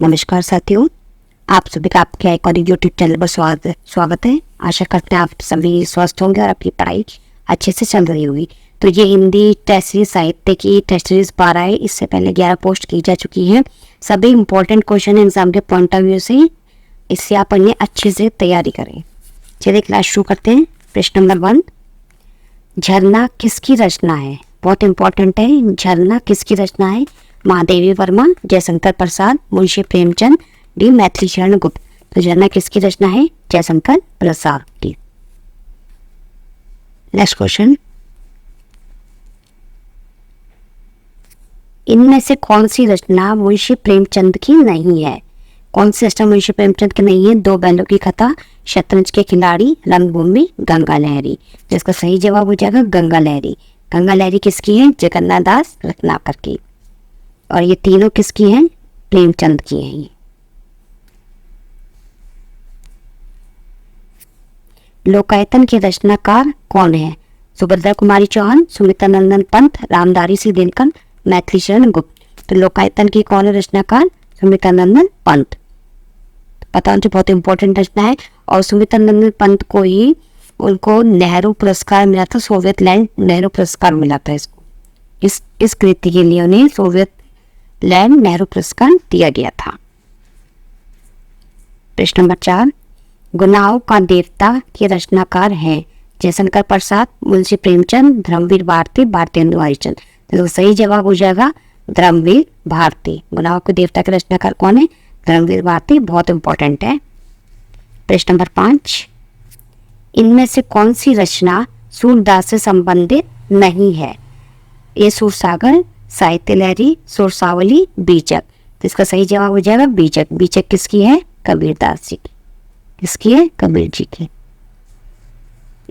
नमस्कार साथियों, आप सभी का आपके एक और यूट्यूब चैनल पर स्वागत है। आशा करते हैं आप सभी स्वस्थ होंगे और आपकी पढ़ाई अच्छे से चल रही होगी। तो ये हिंदी टेस्ट सीरीज साहित्य की टेस्ट सीरीज 12 है। इससे पहले 11 पोस्ट की जा चुकी है। सभी इंपॉर्टेंट क्वेश्चन एग्जाम के पॉइंट ऑफ व्यू से इससे आप पढ़ने अच्छे से तैयारी करें। चलिए क्लास शुरू करते हैं। प्रश्न नंबर 1, झरना किसकी रचना है? बहुत इंपॉर्टेंट है। झरना किसकी रचना है? महादेवी वर्मा, जयशंकर प्रसाद, मुंशी प्रेमचंद, डी मैथिली शरण गुप्त। तो झरना किसकी रचना है? जयशंकर प्रसाद की। नेक्स्ट क्वेश्चन, इनमें से कौन सी रचना मुंशी प्रेमचंद की नहीं है? कौन सी रचना मुंशी प्रेमचंद की नहीं है? दो बैलों की कथा, शतरंज के खिलाड़ी, रंगभूमि, गंगा लहरी। जिसका सही जवाब हो जाएगा गंगा लहरी। गंगा लहरी किसकी है? जगन्नाथ दास रत्नाकर की। और ये तीनों किसकी हैं? प्रेमचंद की हैं। लोकायतन के रचनाकार कौन है? सुभद्रा कुमारी चौहान, सुमित्रा नंदन पंत, रामधारी सिंह दिनकर, मैथिली शरण गुप्त। तो लोकायतन की कौन है रचनाकार? सुमित्रा नंदन पंत। पता होना बहुत इंपॉर्टेंट रचना है। और सुमित्रा नंदन पंत को ही उनको नेहरू पुरस्कार मिला था। सोवियत लैंड नेहरू पुरस्कार मिला था इसको। इस कृति के लिए उन्हें सोवियत लैंड नेहरू पुरस्कार दिया गया था। प्रश्न नंबर 4, गुनाहों का देवता के रचनाकार हैं? जयशंकर प्रसाद, मुंशी प्रेमचंद, धर्मवीर भारती, भारतेंदु हरिश्चंद्र। तो सही जवाब हो जाएगा धर्मवीर भारती। गुनाहों के देवता के रचनाकार कौन है? धर्मवीर भारती। बहुत इंपॉर्टेंट है। प्रश्न नंबर 5, इनमें से कौन सी रचना सूरदास से संबंधित नहीं है? ये सूरसागर, साहित्य लहरी, सुरसावली, बीचक। तो इसका सही जवाब हो जाएगा बीचक। बीचक किसकी है? कबीरदास जी की। किसकी है? कबीर जी की।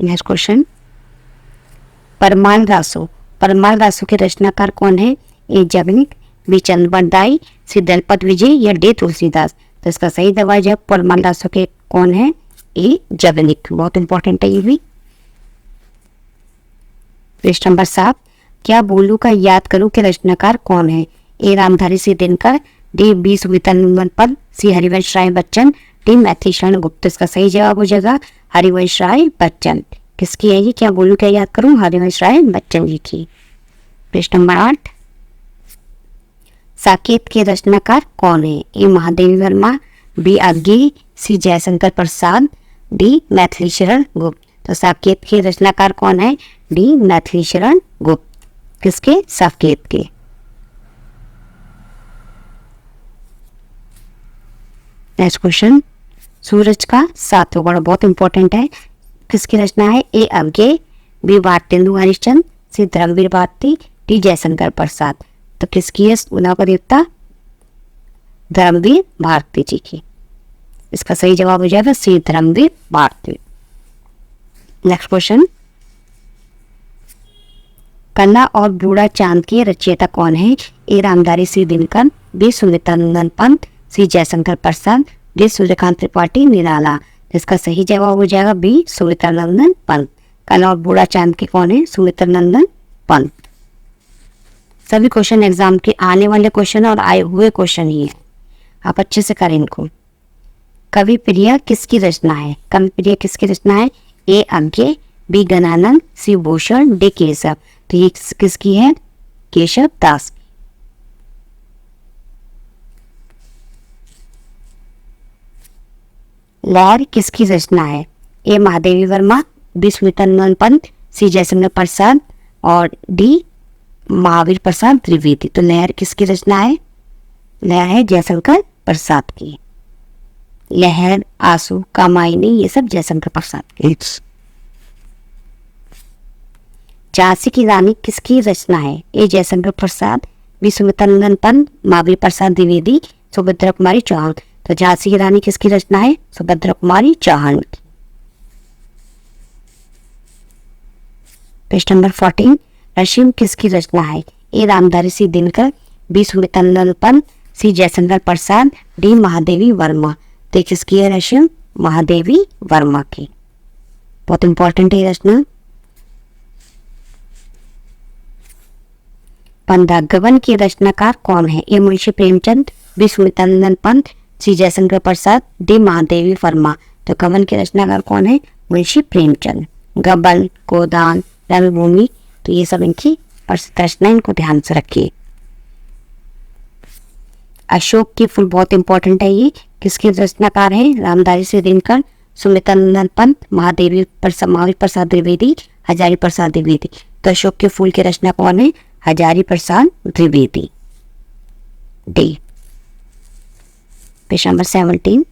Next question, Parmal Raso. परमाल रासो के रचनाकार कौन है? A Jagnik, B Chandbardai, C Dalpat Vijay या डी तुलसीदास। तो इसका सही जवाब है परमाल रासो के कौन है? ए जगनिक। बहुत इंपॉर्टेंट है ये भी। प्रश्न नंबर 7, क्या बोलू का याद करूं के रचनाकार कौन है? A Ramdhari Singh Dinkar, D B Sumitra Nandan Pant, C Harivansh Rai Bachchan, D Maithili Sharan Gupt. इसका सही जवाब हो जाएगा हरिवंश राय बच्चन। किसकी है ये? क्या बोलू क्या याद करूं? हरिवंश राय बच्चन जी की। प्रश्न नंबर 8, साकेत के रचनाकार कौन है? ए महादेवी वर्मा, बी अग्गी, सी जयशंकर प्रसाद, डी मैथिली शरण गुप्त। तो साकेत के रचनाकार कौन है? डी मैथिली शरण गुप्त। किसके? साकेत के। नेक्स्ट क्वेश्चन, सूरज का सातवां घोड़ा। बहुत इंपॉर्टेंट है। किसकी रचना है? ए अज्ञे, बी भारतेंदु हरिश्चंद्र, सी धर्मवीर भारती, डी जयशंकर प्रसाद। तो किसकी है गुनाहों का देवता? धर्मवीर भारती जी की। इसका सही जवाब हो जाएगा सी धर्मवीर भारती। नेक्स्ट क्वेश्चन, कन्ना और बूढ़ा चांद के रचयिता कौन है? A Ramdhari Singh Dinkar, B Sumitra Nandan Pant, C Jaishankar Prasad, D Suryakant Tripathi Nirala. इसका सही जवाब हो जाएगा बी सुमित्रा नंदन पंत। कन्ना और बूढ़ा चांद के कौन है? सुमित्रा नंदन पंत। सभी क्वेश्चन एग्जाम के आने वाले क्वेश्चन और आए हुए क्वेश्चन ही है। आप अच्छे से करें इनको। कवि प्रिया किसकी रचना है? कवि प्रिया किसकी रचना है? ए अज्ञे, बी गणानंद, सी भूषण, डी केशव। तो ये किसकी है? केशव दास। लहर किसकी रचना है? ए महादेवी वर्मा, बी सुमित्रा नंदन पंत, सी जयशंकर प्रसाद और डी महावीर प्रसाद त्रिवेदी। तो लहर किसकी रचना है? लहर है जयशंकर प्रसाद की। लहर, आंसू, कामायनी, ये सब जयशंकर प्रसाद की। झांसी की रानी किसकी रचना है? ए जयशंकर प्रसाद, बी सुमित्रा नंदन पंत, महावीर प्रसाद द्विवेदी, सुभद्रा कुमारी चौहान। तो झांसी की रानी किसकी रचना है? सुभद्रा कुमारी चौहान की। प्रश्न नंबर 14, रशिम किसकी रचना है? A Ramdhari Singh Dinkar, B Sumitra Nandan Pant, C Jaishankar Prasad, D Mahadevi Verma. तो किसकी है रशिम? महादेवी वर्मा की। बहुत इंपॉर्टेंट है रचना। पंदागवन के रचनाकार कौन है? ए मुंशी प्रेमचंद, बी सुमित्रानंदन पंत, सी जयशंकर प्रसाद, डी महादेवी वर्मा। तो कवन के रचनाकार कौन है? मुंशी प्रेमचंद। गबन, गोदान, रणभूमि, तो ये सब इनकी प्रश्न है, इनको ध्यान से रखिए। अशोक की फूल बहुत इंपॉर्टेंट है, ये किसके रचनाकार है? रामधारी दिनकर, सुमित्रानंदन पंत, महादेवी प्रसाद द्विवेदी, हजारी प्रसाद द्विवेदी। तो अशोक के फूल के रचना कौन है? Hazari Prasad Dwivedi. D. Page number 17,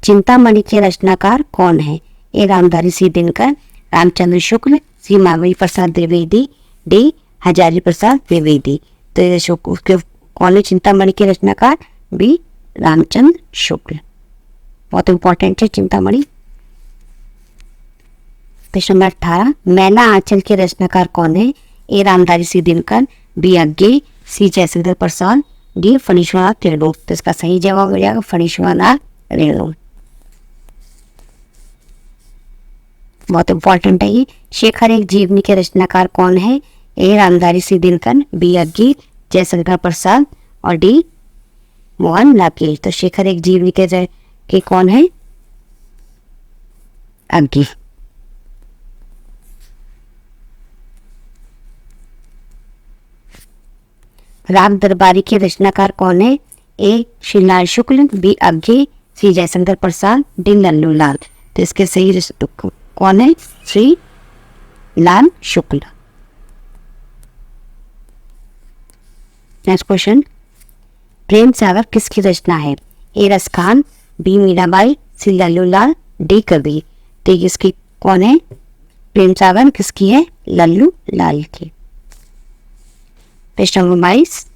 Chintamani के रचनाकार कौन है? A Ramdhari Dinkar, Ramchandra Shukla, C Mahadevi Prasad Dwivedi, D Hazari Prasad Dwivedi. तो अशोक उसके कौन है चिंतामणि के रचनाकार? बी रामचंद्र शुक्ल। बहुत इंपॉर्टेंट है चिंतामणि। पेज नंबर 18, मैला आंचल के रचनाकार कौन है? A Ramdhari Dinkar, B Agyeya, C Jaishankar Prasad, D Phanishwarnath Renu. तो इसका सही जवाब हो जाएगा फणीश्वरनाथ रेणु। बहुत इंपॉर्टेंट है ये। शेखर एक जीवनी के रचनाकार कौन है? ए रामधारी दिनकर, बी अज्ञे, जयशंकर प्रसाद और डी मोहन लाकेश। तो शेखर एक जीवनी के कौन है? अज्ञे। राग दरबारी के रचनाकार कौन है? ए श्रीलाल शुक्ल, बी अज्ञे, सी जयशंकर प्रसाद, डी लल्लू लाल। तो इसके सही कौन है? श्री लाल शुक्ल। नेक्स्ट क्वेश्चन, प्रेम सागर किसकी रचना है? ए रसखान, बी मीराबाई, सी लल्लू लाल, डी कबीर। तो इसकी कौन है? प्रेम सागर किसकी है? लल्लू लाल की। पेज नंबर 22,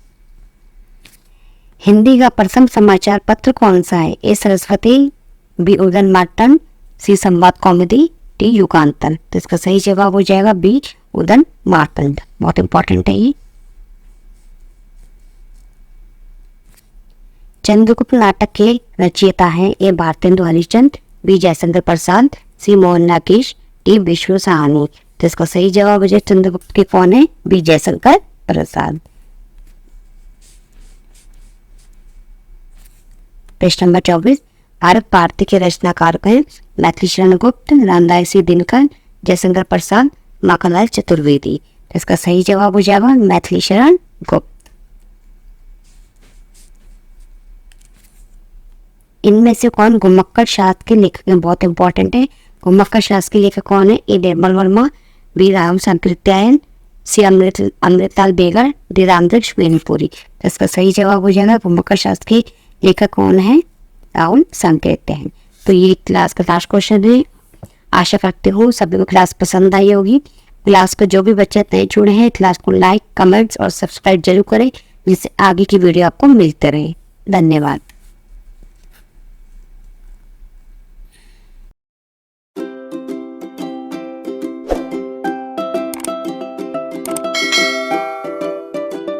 हिंदी का प्रथम समाचार पत्र कौन सा है? ए सरस्वती, बी उदयन मार्तंड, सी संवाद कौमुदी, डी युगांतर। तो इसका सही जवाब हो जाएगा बी उदयन मार्तंड। बहुत इंपॉर्टेंट है ये। चंद्रगुप्त नाटक के रचयिता हैं? ए भारतेंदु हरिश्चंद्र, बी जयशंकर प्रसाद, सी मोहन लाकेश, डी विष्णु साहनी। तो इसका सही जवाब हो जाए चंद्रगुप्त के कौन है? B Jaishankar Prasad. Page number 24, Bharat Bharti के रचनाकार हैं? मैथिली शरण गुप्त, रामधारी दिनकर, जयशंकर प्रसाद, माखनलाल चतुर्वेदी। तो इसका सही जवाब हो जाएगा मैथिली शरण गुप्त। इनमें से कौन घुमक्कड़ शास्त्र के लेखक हैं? बहुत इंपॉर्टेंट है। घुमक्कड़ शास्त्र के लेखक कौन है? ए निर्मल वर्मा, बी राम संकृत्यायन, सी अमृतलाल बेगर, डी रामदृक्ष वेणुपुरी। तो इसका सही जवाब हो जाएगा घुमक्कड़ शास्त्र के लेखक कौन है? राम संकृत्यायन। तो ये क्लास का लास्ट क्वेश्चन है। आशा करते हो सभी को क्लास पसंद आई होगी। क्लास को जो भी बच्चे नए जुड़े हैं क्लास को लाइक, कमेंट्स और सब्सक्राइब जरूर करें, जिससे आगे की वीडियो आपको मिलते रहे। धन्यवाद।